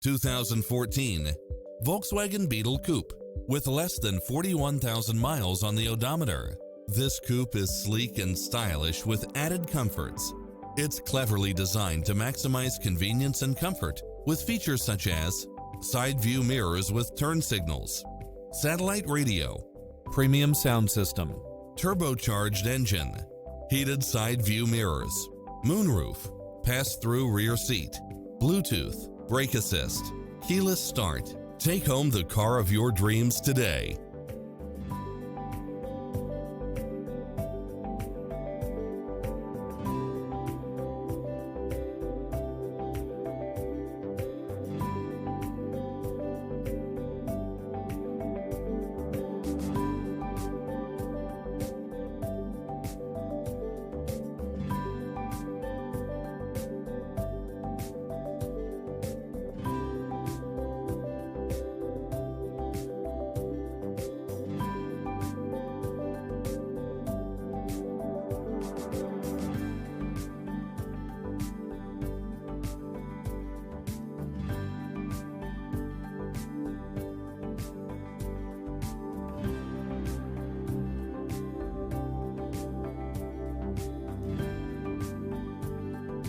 2014 Volkswagen Beetle Coupe with less than 41,000 miles on the odometer. This coupe is sleek and stylish with added comforts. It's cleverly designed to maximize convenience and comfort with features such as side view mirrors with turn signals, satellite radio, premium sound system, turbocharged engine, heated side view mirrors, moonroof, pass-through rear seat, Bluetooth, brake assist, keyless start. Take home the car of your dreams today.